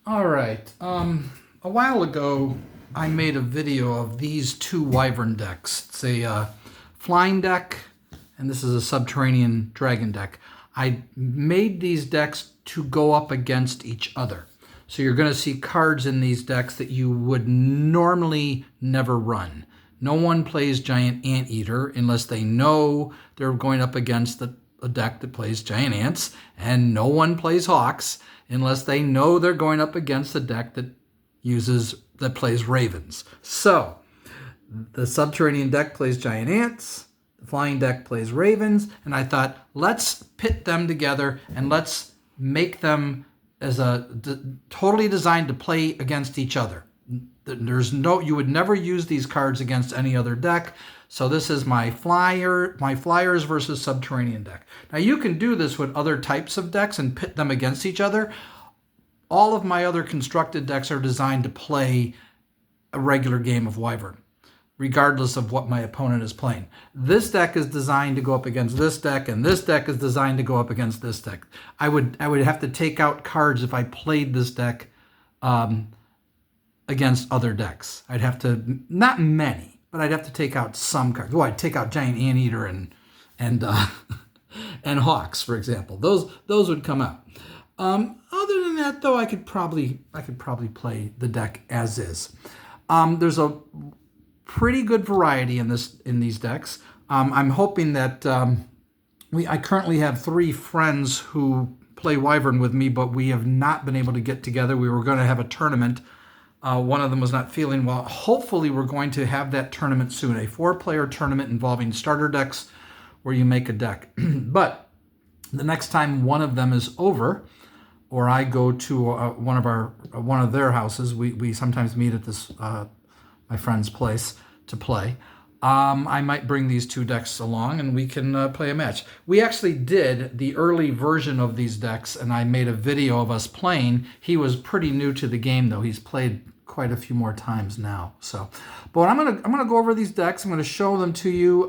All right. A while ago, I made a video of these two Wyvern decks. It's a flying deck, and this is a Subterranean Dragon deck. I made these decks to go up against each other. So you're going to see cards in these decks that you would normally never run. No one plays Giant Anteater unless they know they're going up against a deck that plays Giant Ants, and no one plays Hawks unless they know they're going up against a deck that plays Ravens. So the Subterranean deck plays Giant Ants, the Flying deck plays Ravens, and I thought, let's pit them together and let's make them as totally designed to play against each other. You would never use these cards against any other deck. So this is my Flyers versus Subterranean deck. Now you can do this with other types of decks and pit them against each other. All of my other constructed decks are designed to play a regular game of Wyvern, regardless of what my opponent is playing. This deck is designed to go up against this deck, and this deck is designed to go up against this deck. I would have to take out cards if I played this deck against other decks. I'd have to, not many, but I'd have to take out some cards. Well, I'd take out Giant Anteater and and Hawks, for example. Those would come out. Other than that, though, I could probably play the deck as is. There's a pretty good variety in these decks. I'm hoping that I currently have 3 friends who play Wyvern with me, but we have not been able to get together. We were going to have a tournament. One of them was not feeling well. Hopefully, we're going to have that tournament soon, a 4-player tournament involving starter decks where you make a deck. But the next time one of them is over, or I go to one of their houses, we sometimes meet at this my friend's place to play. I might bring these 2 decks along and we can play a match. We actually did the early version of these decks, and I made a video of us playing. He was pretty new to the game, though. He's played quite a few more times now. So, but I'm gonna go over these decks. I'm gonna show them to you.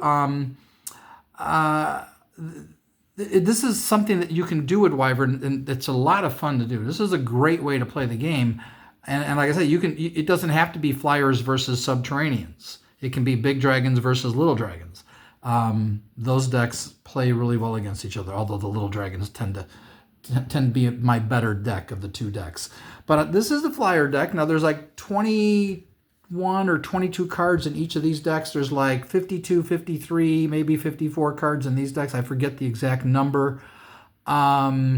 This is something that you can do with Wyvern, and it's a lot of fun to do. This is a great way to play the game. And like I said, it doesn't have to be Flyers versus Subterraneans. It can be big dragons versus little dragons. Those decks play really well against each other, although the little dragons tend to be my better deck of the 2 decks. But this is the Flyer deck. Now there's like 21 or 22 cards in each of these decks. There's like 52, 53, maybe 54 cards in these decks. I forget the exact number. A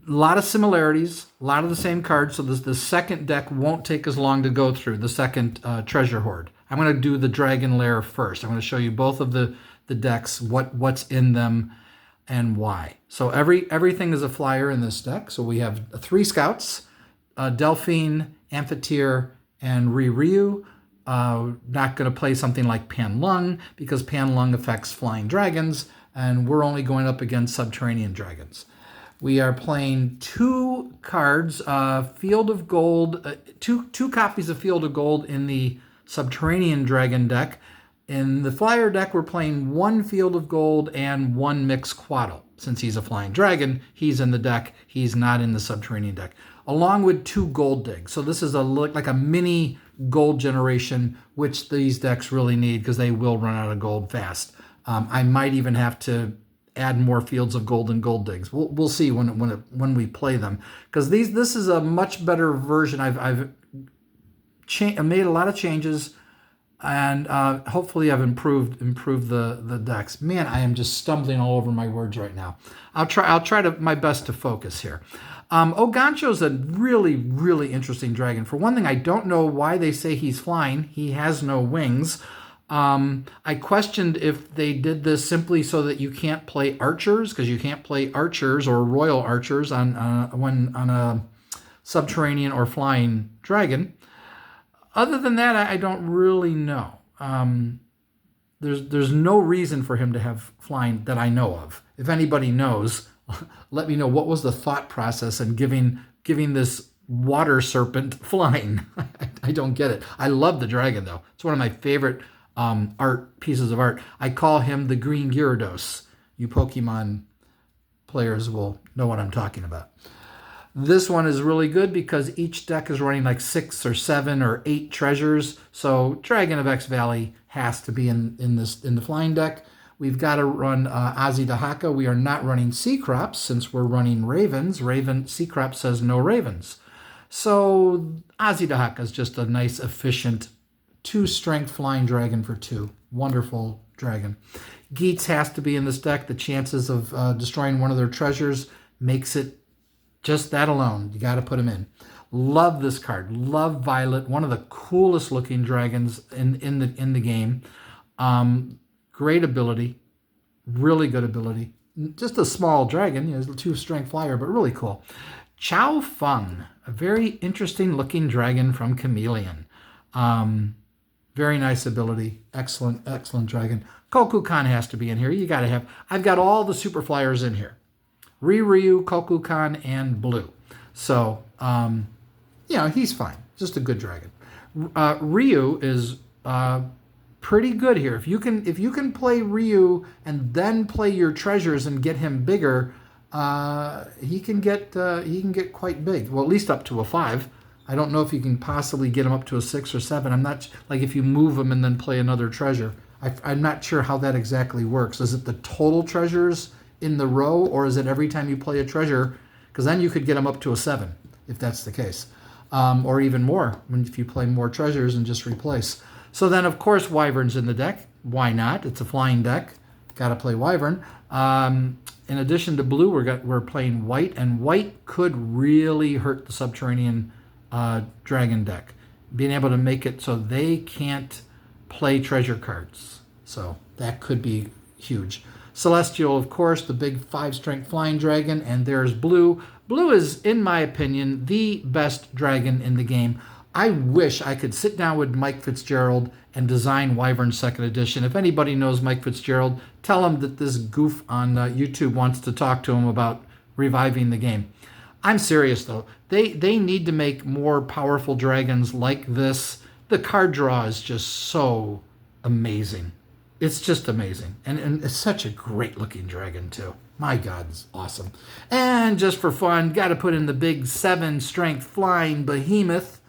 lot of similarities, a lot of the same cards. So the second deck won't take as long to go through, the second Treasure Hoard. I'm going to do the Dragon Lair first. I'm going to show you both of the decks, what's in them and why. So everything is a flyer in this deck. So we have 3 scouts, Delphine, Amphitheater, and Ryu. Not going to play something like Pan Lung because Pan Lung affects flying dragons, and we're only going up against Subterranean dragons. We are playing 2 cards, Field of Gold, two copies of Field of Gold in the Subterranean Dragon deck. In the Flyer deck, we're playing 1 Field of Gold and 1 Mixed Quaddle. Since he's a flying dragon, he's in the deck. He's not in the Subterranean deck. Along with 2 Gold Digs. So this is like a mini gold generation, which these decks really need because they will run out of gold fast. I might even have to add more Fields of Gold and Gold Digs. We'll see when we play them, because this is a much better version. I've made a lot of changes, and hopefully I've improved the decks. Man, I am just stumbling all over my words right now. I'll try my best to focus here. Ogancho's a really, really interesting dragon. For one thing, I don't know why they say he's flying. He has no wings. I questioned if they did this simply so that you can't play archers, because you can't play archers or royal archers on a Subterranean or flying dragon. Other than that, I don't really know. There's no reason for him to have flying that I know of. If anybody knows, let me know what was the thought process in giving this water serpent flying. I don't get it. I love the dragon, though. It's one of my favorite pieces of art. I call him the Green Gyarados. You Pokemon players will know what I'm talking about. This one is really good because each deck is running like 6 or 7 or 8 treasures. So Dragon of X Valley has to be in the flying deck. We've got to run Azidahaka. We are not running Sea Crops since we're running Ravens. Sea Crop says no Ravens. So Azidahaka is just a nice, efficient 2-strength flying dragon for 2. Wonderful dragon. Geats has to be in this deck. The chances of destroying one of their treasures makes it just that alone. You got to put him in. Love this card. Love Violet. One of the coolest looking dragons in the game. Great ability. Really good ability. Just a small dragon. You know, 2-strength flyer, but really cool. Chow Feng. A very interesting looking dragon from Chameleon. Very nice ability. Excellent, excellent dragon. Kokukan has to be in here. You got to have. I've got all the super flyers in here. Ryu, Kokukan, and Blue. So, he's fine. Just a good dragon. Ryu is pretty good here. If you can play Ryu and then play your treasures and get him bigger, he can get quite big. Well, at least up to a 5. I don't know if you can possibly get him up to a 6 or 7. I'm not like if you move him and then play another treasure. I'm not sure how that exactly works. Is it the total treasures in the row, or is it every time you play a treasure? Because then you could get them up to a 7 if that's the case, or even more if you play more treasures and just replace. So then, of course, Wyvern's in the deck. Why not? It's a flying deck. Got to play Wyvern. In addition to Blue, we're playing White, and White could really hurt the Subterranean Dragon deck, being able to make it so they can't play treasure cards. So that could be huge. Celestial, of course, the big 5-strength flying dragon, and there's Blue. Blue is, in my opinion, the best dragon in the game. I wish I could sit down with Mike Fitzgerald and design Wyvern 2nd Edition. If anybody knows Mike Fitzgerald, tell him that this goof on YouTube wants to talk to him about reviving the game. I'm serious, though. They need to make more powerful dragons like this. The card draw is just so amazing. It's just amazing. And it's such a great-looking dragon, too. My God, it's awesome. And just for fun, got to put in the big 7-strength flying behemoth.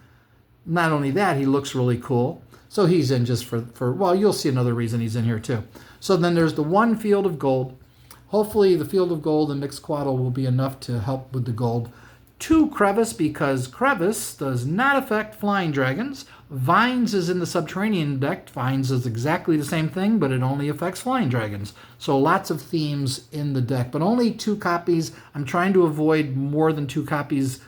Not only that, he looks really cool. So he's in just for well, you'll see another reason he's in here, too. So then there's the 1 field of gold. Hopefully the field of gold and Mixquaddle will be enough to help with the gold. 2 crevice, because crevice does not affect flying dragons. Vines is in the Subterranean deck. Vines is exactly the same thing, but it only affects flying dragons. So lots of themes in the deck, but only 2 copies. I'm trying to avoid more than 2 copies.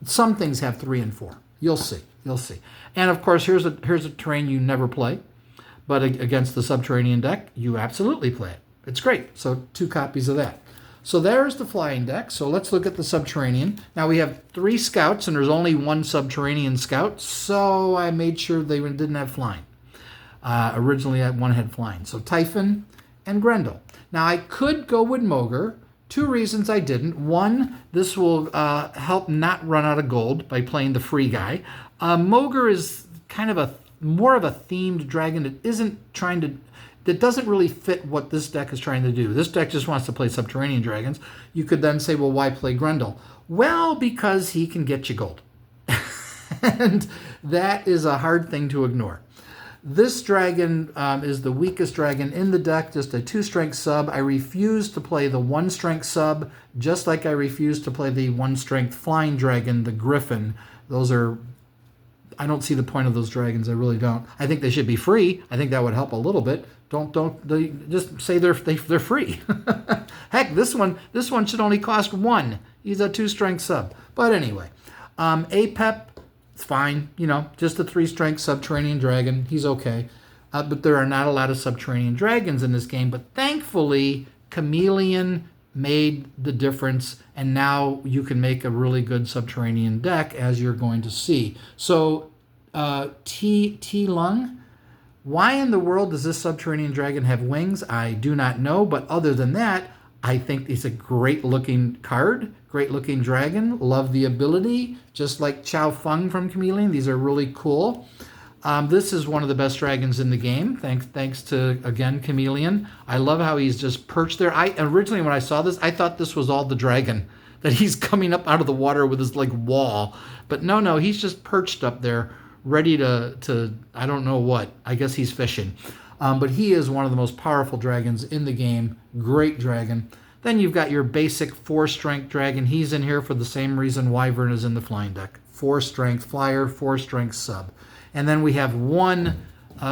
Some things have 3 and 4. You'll see. You'll see. And of course, here's a terrain you never play, but against the Subterranean deck, you absolutely play it. It's great. So 2 copies of that. So there's the flying deck. So let's look at the Subterranean. Now we have 3 scouts, and there's only 1 Subterranean scout, so I made sure they didn't have flying. Originally, one had flying. So Typhon and Grendel. Now I could go with Mogre. 2 reasons I didn't. 1, this will help not run out of gold by playing the free guy. Mogre is kind of more of a themed dragon that doesn't really fit what this deck is trying to do. This deck just wants to play Subterranean Dragons. You could then say, well, why play Grendel? Well, because he can get you gold. And that is a hard thing to ignore. This dragon is the weakest dragon in the deck, just a 2-strength sub. I refuse to play the 1-strength sub, just like I refuse to play the 1-strength flying dragon, the Griffin. I don't see the point of those dragons. I really don't. I think they should be free. I think that would help a little bit. They just say they're free. Heck, this one should only cost 1. He's a 2-strength sub. But anyway, Apep, it's fine. Just a 3-strength Subterranean dragon. He's okay. But there are not a lot of Subterranean dragons in this game. But thankfully, Chameleon made the difference, and now you can make a really good Subterranean deck, as you're going to see. So, T Lung. Why in the world does this Subterranean dragon have wings? I do not know, but other than that, I think it's a great-looking card, great-looking dragon. Love the ability, just like Chow Feng from Chameleon. These are really cool. This is one of the best dragons in the game, thanks to, again, Chameleon. I love how he's just perched there. Originally, when I saw this, I thought this was all the dragon. that he's coming up out of the water with his like wall. But no, he's just perched up there, ready to I don't know what. I guess he's fishing. But he is one of the most powerful dragons in the game. Great dragon. Then you've got your basic 4-strength dragon. He's in here for the same reason Wyvern is in the flying deck. 4-strength flyer, 4-strength sub. And then we have one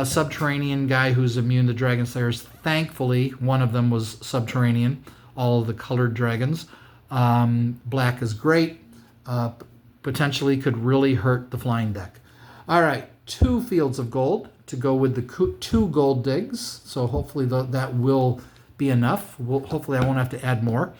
subterranean guy who's immune to dragon slayers. Thankfully, one of them was subterranean. All of the colored dragons. Black is great. Potentially could really hurt the flying deck. All right, 2 fields of gold to go with the 2 gold digs. So hopefully that will be enough. Hopefully I won't have to add more.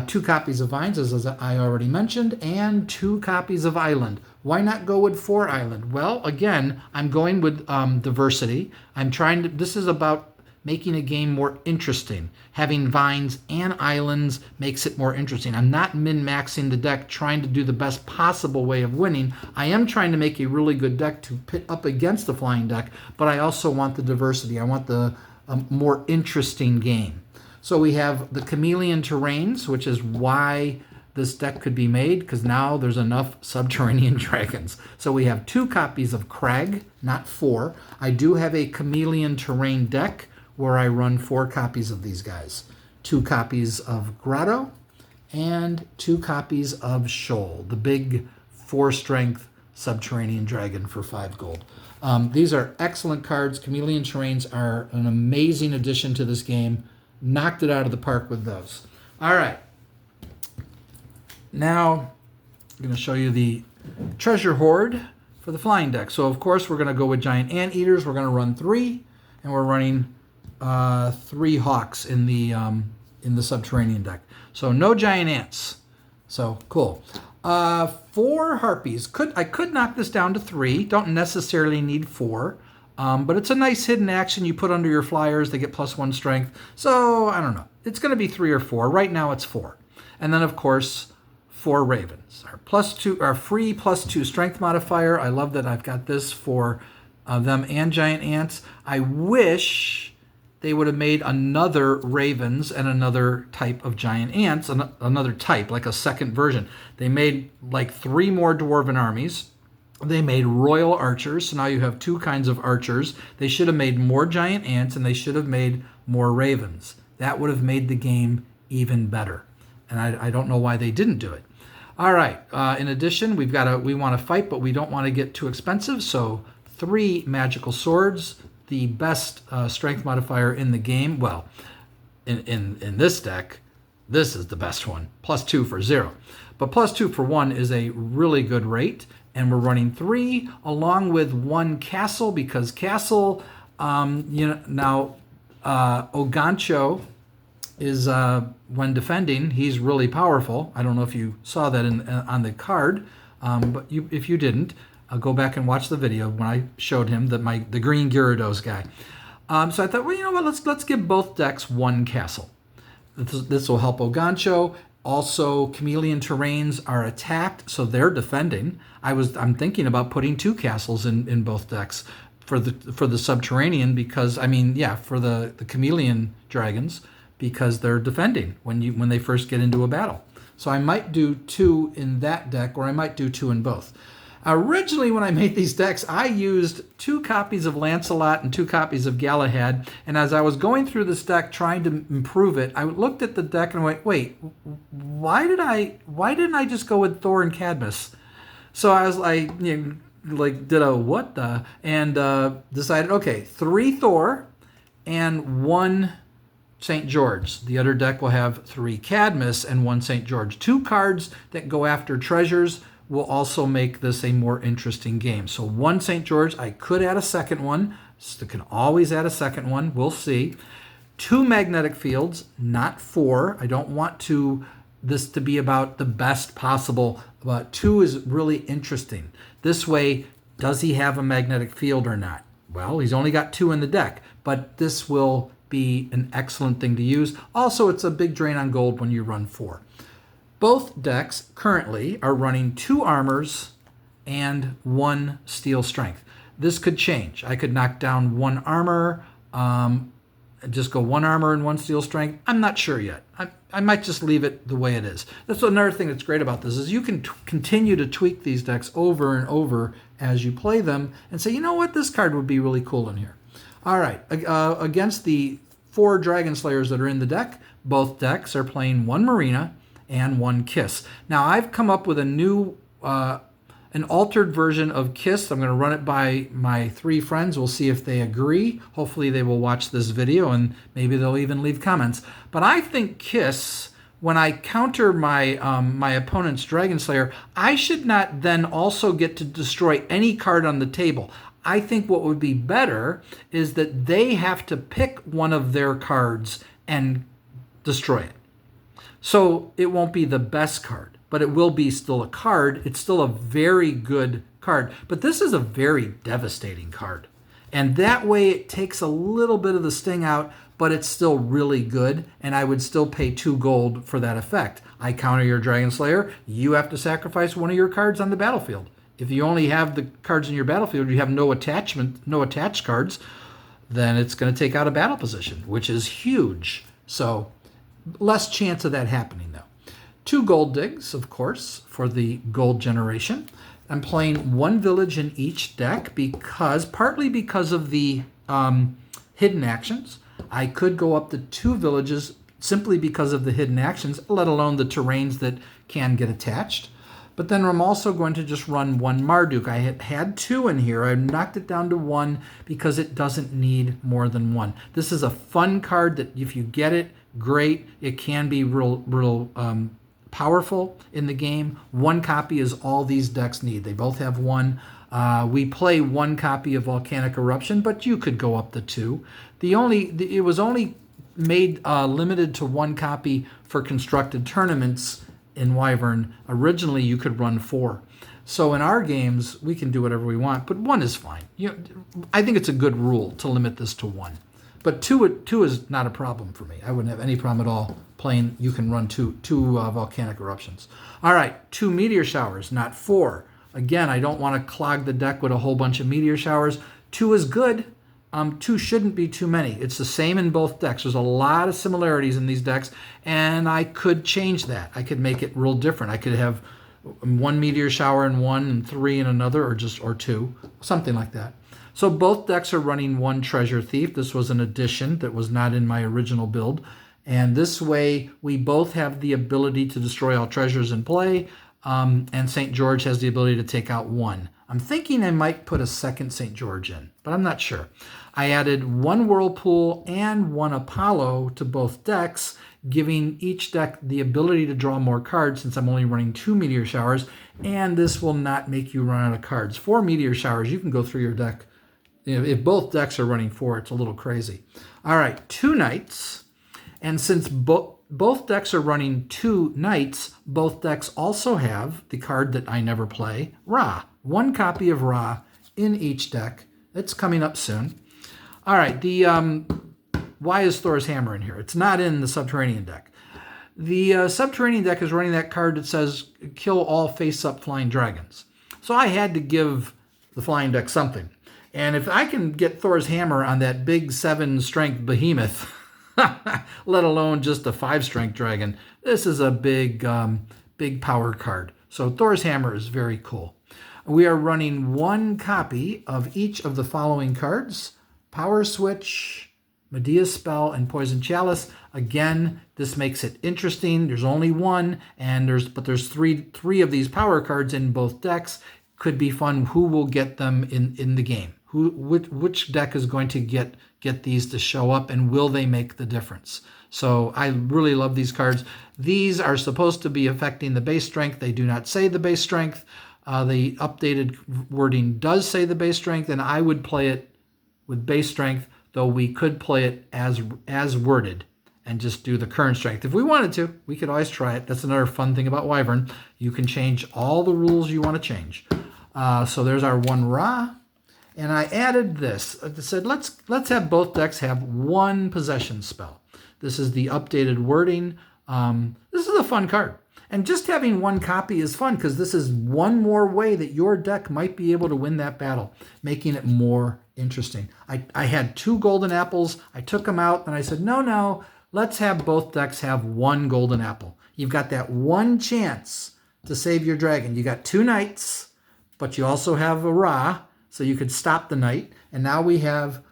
2 copies of vines, as I already mentioned, and 2 copies of island. Why not go with 4 island? Well, again, I'm going with diversity. This is about making a game more interesting. Having vines and islands makes it more interesting. I'm not min-maxing the deck, trying to do the best possible way of winning. I am trying to make a really good deck to pit up against the flying deck, but I also want the diversity. I want the more interesting game. So we have the Chameleon Terrains, which is why this deck could be made, because now there's enough Subterranean Dragons. So we have 2 copies of Crag, not 4. I do have a Chameleon Terrain deck where I run 4 copies of these guys. 2 copies of Grotto and 2 copies of Shoal, the big 4-strength Subterranean Dragon for 5 gold. These are excellent cards. Chameleon Terrains are an amazing addition to this game. Knocked it out of the park with those. All right. Now, I'm going to show you the treasure hoard for the flying deck. So, of course, we're going to go with giant anteaters. We're going to run 3, and we're running 3 hawks in the subterranean deck. So, no giant ants. So, cool. 4 harpies. I could knock this down to 3. Don't necessarily need 4. But it's a nice hidden action you put under your flyers. They get +1 strength. So, I don't know. It's going to be 3 or 4. Right now, it's 4. And then, of course, 4 ravens. Our free +2 strength modifier. I love that I've got this for them and giant ants. I wish they would have made another ravens and another type of giant ants, another type, like a second version. They made like 3 more dwarven armies. They made royal archers, so now you have 2 kinds of archers. They should have made more giant ants, and they should have made more ravens. That would have made the game even better. And I don't know why they didn't do it. All right. In addition, we want to fight, but we don't want to get too expensive. So 3 magical swords, the best strength modifier in the game. Well, in this deck, this is the best one. +2 for 0. But +2 for 1 is a really good rate. And we're running 3 along with 1 castle, because castle, now Ogancho is, when defending, he's really powerful. I don't know if you saw that on the card, but if you didn't, go back and watch the video when I showed him the green Gyarados guy. So I thought, well, you know what, let's give both decks 1 castle. This will help Ogancho. Also, Chameleon Terrains are attacked, so they're defending. I'm thinking about putting 2 castles in both decks for the Subterranean, because for the Chameleon Dragons, because they're defending when they first get into a battle. So I might do 2 in that deck, or I might do 2 in both. Originally, when I made these decks, I used 2 copies of Lancelot and 2 copies of Galahad. And as I was going through this deck trying to improve it, I looked at the deck and went, wait, why didn't I just go with Thor and Cadmus? So I was like, did a what the? And decided, okay, 3 Thor and 1 St. George. The other deck will have 3 Cadmus and 1 St. George. 2 cards that go after treasures will also make this a more interesting game. So 1 St. George, I could add a second one. So can always add a second one. We'll see. 2 magnetic fields, not 4. I don't want this to be about the best possible, but 2 is really interesting. This way, does he have a magnetic field or not? Well, he's only got 2 in the deck, but this will be an excellent thing to use. Also, it's a big drain on gold when you run 4. Both decks currently are running 2 armors and 1 steel strength. This could change. I could knock down 1 armor, just go 1 armor and 1 steel strength? I'm not sure yet. I might just leave it the way it is. That's another thing that's great about this is you can continue to tweak these decks over and over as you play them and say, you know what, this card would be really cool in here. All right, against the 4 Dragon Slayers that are in the deck, both decks are playing 1 Marina and 1 Kiss. Now I've come up with a new an altered version of Kiss. I'm going to run it by my 3 friends. We'll see if they agree. Hopefully they will watch this video and maybe they'll even leave comments. But I think Kiss, when I counter my my opponent's Dragon Slayer, I should not then also get to destroy any card on the table. I think what would be better is that they have to pick one of their cards and destroy it. So it won't be the best card, but it will be still a card. It's still a very good card. But this is a very devastating card. And that way it takes a little bit of the sting out, but it's still really good. And I would still pay 2 gold for that effect. I counter your Dragon Slayer. You have to sacrifice one of your cards on the battlefield. If you only have the cards in your battlefield, you have no attached cards, then it's going to take out a battle position, which is huge. So less chance of that happening, though. 2 gold digs, of course, for the gold generation. I'm playing 1 village in each deck partly because of the hidden actions. I could go up to 2 villages simply because of the hidden actions, let alone the terrains that can get attached. But then I'm also going to just run 1 Marduk. I had 2 in here. I knocked it down to 1 because it doesn't need more than 1. This is a fun card that if you get it, great. It can be real powerful in the game. 1 copy is all these decks need. They both have 1. We play 1 copy of Volcanic Eruption, but you could go up to 2. It was only made limited to 1 copy for constructed tournaments in Wyvern. Originally, you could run 4. So in our games, we can do whatever we want, but 1 is fine. I think it's a good rule to limit this to 1. But 2 is not a problem for me. I wouldn't have any problem at all playing. You can run two Volcanic Eruptions. All right, 2 Meteor Showers, not 4. Again, I don't want to clog the deck with a whole bunch of Meteor Showers. 2 is good. 2 shouldn't be too many. It's the same in both decks. There's a lot of similarities in these decks, and I could change that. I could make it real different. I could have 1 Meteor Shower in one and 3 in another, or 2, something like that. So both decks are running 1 Treasure Thief. This was an addition that was not in my original build. And this way, we both have the ability to destroy all treasures in play, and St. George has the ability to take out 1. I'm thinking I might put a second St. George in, but I'm not sure. I added 1 Whirlpool and 1 Apollo to both decks, giving each deck the ability to draw more cards since I'm only running 2 Meteor Showers, and this will not make you run out of cards. 4 Meteor Showers, you can go through your deck. If both decks are running 4, it's a little crazy. All right, 2 Knights, and since both decks are running 2 Knights, both decks also have the card that I never play, Ra. 1 copy of Ra in each deck. It's coming up soon. All right, why is Thor's Hammer in here? It's not in the Subterranean deck. The Subterranean deck is running that card that says kill all face-up flying dragons. So I had to give the flying deck something. And if I can get Thor's Hammer on that big 7-strength behemoth, let alone just a 5-strength dragon, this is a big power card. So Thor's Hammer is very cool. We are running 1 copy of each of the following cards: Power Switch, Medea's Spell, and Poison Chalice. Again, this makes it interesting. There's only 1, and there's three of these power cards in both decks. Could be fun. Who will get them in the game? Which deck is going to get these to show up, and will they make the difference? So I really love these cards. These are supposed to be affecting the base strength. They do not say the base strength. The updated wording does say the base strength, and I would play it with base strength, though we could play it as worded and just do the current strength. If we wanted to, we could always try it. That's another fun thing about Wyvern. You can change all the rules you want to change. So there's our 1 Ra. And I added this. I said, let's have both decks have 1 possession spell. This is the updated wording. This is a fun card. And just having one copy is fun because this is one more way that your deck might be able to win that battle, making it more interesting. I had 2 golden apples. I took them out and I said, no, let's have both decks have 1 golden apple. You've got that one chance to save your dragon. You got 2 knights, but you also have a Ra, so you could stop the knight. And now we have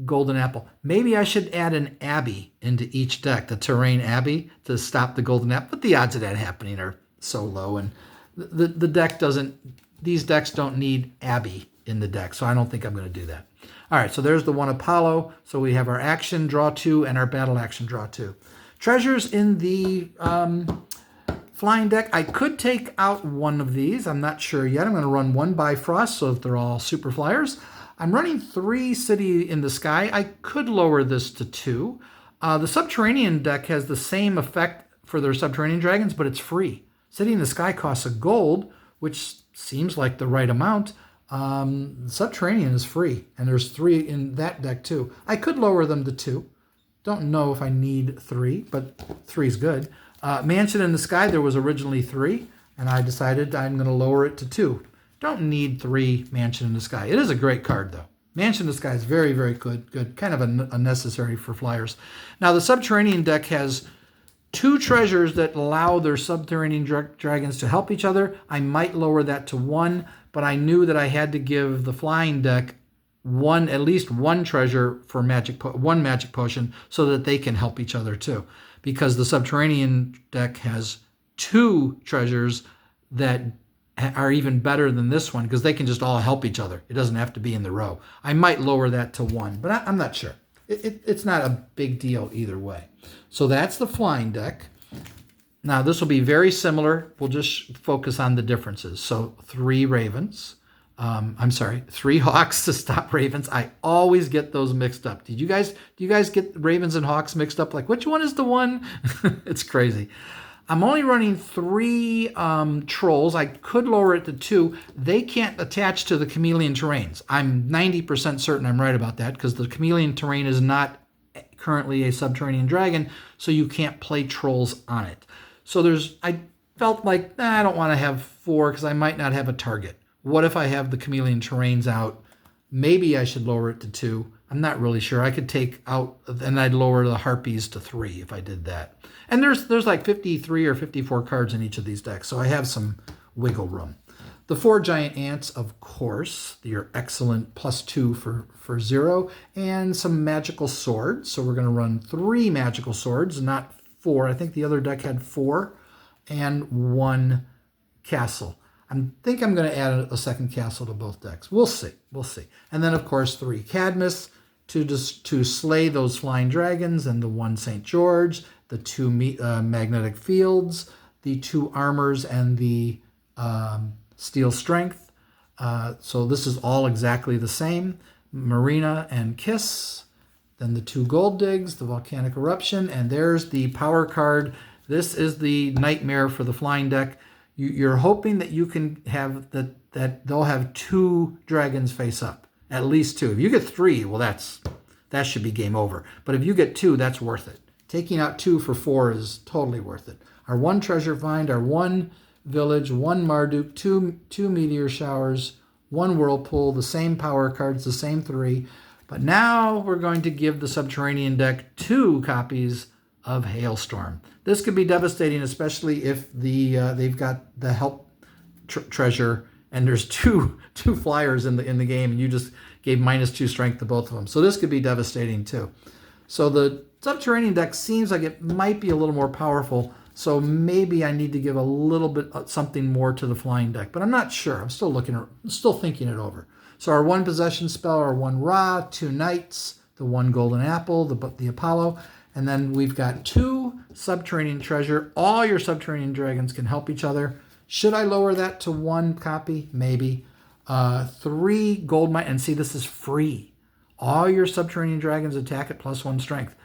golden apple. Maybe I should add an abbey into each deck, the terrain abbey, to stop the golden apple. But the odds of that happening are so low, and the deck doesn't. These decks don't need abbey in the deck, so I don't think I'm going to do that. All right, so there's the 1 Apollo. So we have our action draw 2 and our battle action draw 2. Treasures in the flying deck. I could take out one of these. I'm not sure yet. I'm going to run 1 Bifrost, so if they're all super flyers. I'm running 3 City in the Sky. I could lower this to 2. The Subterranean deck has the same effect for their Subterranean Dragons, but it's free. City in the Sky costs a gold, which seems like the right amount. Subterranean is free, and there's 3 in that deck too. I could lower them to 2. Don't know if I need 3, but 3 is good. Mansion in the Sky, there was originally 3, and I decided I'm going to lower it to 2. Don't need 3 Mansion in the Sky. It is a great card, though. Mansion in the Sky is very, very good. Kind of unnecessary for flyers. Now, the Subterranean deck has 2 treasures that allow their Subterranean dragons to help each other. I might lower that to 1, but I knew that I had to give the flying deck at least one treasure for one magic potion so that they can help each other too. Because the Subterranean deck has 2 treasures that are even better than this one because they can just all help each other. It doesn't have to be in the row. I might lower that to 1, but I'm not sure. It's not a big deal either way. So that's the flying deck. Now this will be very similar. We'll just focus on the differences. So 3 ravens. 3 hawks to stop ravens. I always get those mixed up. Do you guys get ravens and hawks mixed up? Like, which one is the one? It's crazy. I'm only running 3 trolls. I could lower it to 2. They can't attach to the Chameleon Terrains. I'm 90% certain I'm right about that because the Chameleon Terrain is not currently a Subterranean dragon, so you can't play trolls on it. So I felt like, I don't want to have 4 because I might not have a target. What if I have the Chameleon Terrains out? Maybe I should lower it to 2. I'm not really sure. I could take out, and I'd lower the Harpies to 3 if I did that. And there's like 53 or 54 cards in each of these decks, so I have some wiggle room. The 4 giant ants, of course, your excellent +2 for 0, and some magical swords. So we're going to run 3 magical swords, not 4. I think the other deck had 4, and 1 castle. I think I'm going to add a second castle to both decks. We'll see. And then, of course, 3 Cadmus to slay those flying dragons, and the 1 St. George, the 2 magnetic fields, the 2 armors, and the steel strength. So this is all exactly the same. Marina and Kiss. Then the 2 gold digs, the volcanic eruption, and there's the power card. This is the nightmare for the flying deck. You're hoping that you can have that they'll have 2 dragons face up, at least 2. If you get 3, well, that should be game over. But if you get 2, that's worth it. Taking out 2 for 4 is totally worth it. Our 1 treasure find, our 1 village, 1 Marduk, 2 meteor showers, 1 whirlpool, the same power cards, the same 3. But now we're going to give the Subterranean deck 2 copies of Hailstorm. This could be devastating, especially if they've got the help treasure and there's two flyers in the game, and you just gave -2 strength to both of them. So this could be devastating too. So the Subterranean deck seems like it might be a little more powerful. So maybe I need to give a little bit something more to the flying deck, but I'm not sure. I'm still thinking it over. So our 1 possession spell, our 1 Ra, 2 knights, the 1 golden apple, the Apollo. And then we've got 2 Subterranean treasure. All your Subterranean dragons can help each other. Should I lower that to 1 copy? Maybe. 3 gold mine. And see, this is free. All your Subterranean dragons attack at +1 strength.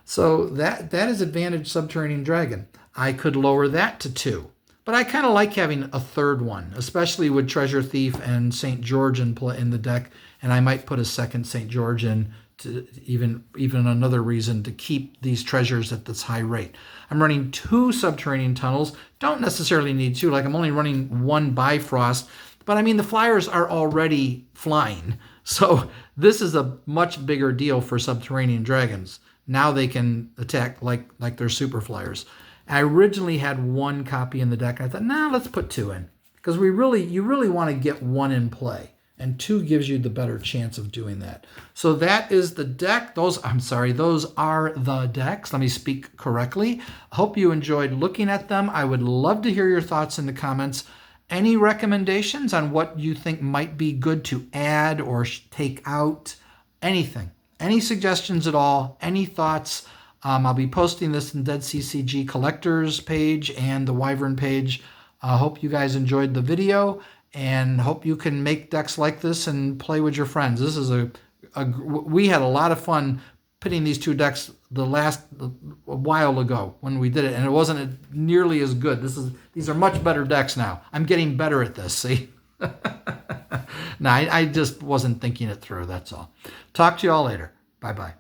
So that is advantage Subterranean dragon. I could lower that to 2. But I kind of like having a 3rd one, especially with Treasure Thief and St. George in the deck. And I might put a 2nd St. George in to even another reason to keep these treasures at this high rate. I'm running 2 subterranean tunnels. Don't necessarily need 2. Like I'm only running 1 Bifrost, but I mean the flyers are already flying. So this is a much bigger deal for Subterranean Dragons. Now they can attack like they're super flyers. I originally had 1 copy in the deck. I thought, nah, let's put 2 in. Because you really want to get 1 in play. And 2 gives you the better chance of doing that. So that is the deck. Those are the decks. Let me speak correctly. Hope you enjoyed looking at them. I would love to hear your thoughts in the comments. Any recommendations on what you think might be good to add or take out? Anything. Any suggestions at all? Any thoughts? I'll be posting this in Dead CCG Collectors page and the Wyvern page. I hope you guys enjoyed the video and hope you can make decks like this and play with your friends. This is we had a lot of fun pitting these 2 decks a while ago when we did it, and it wasn't nearly as good. These are much better decks now. I'm getting better at this, see? No, I just wasn't thinking it through, that's all. Talk to you all later. Bye-bye.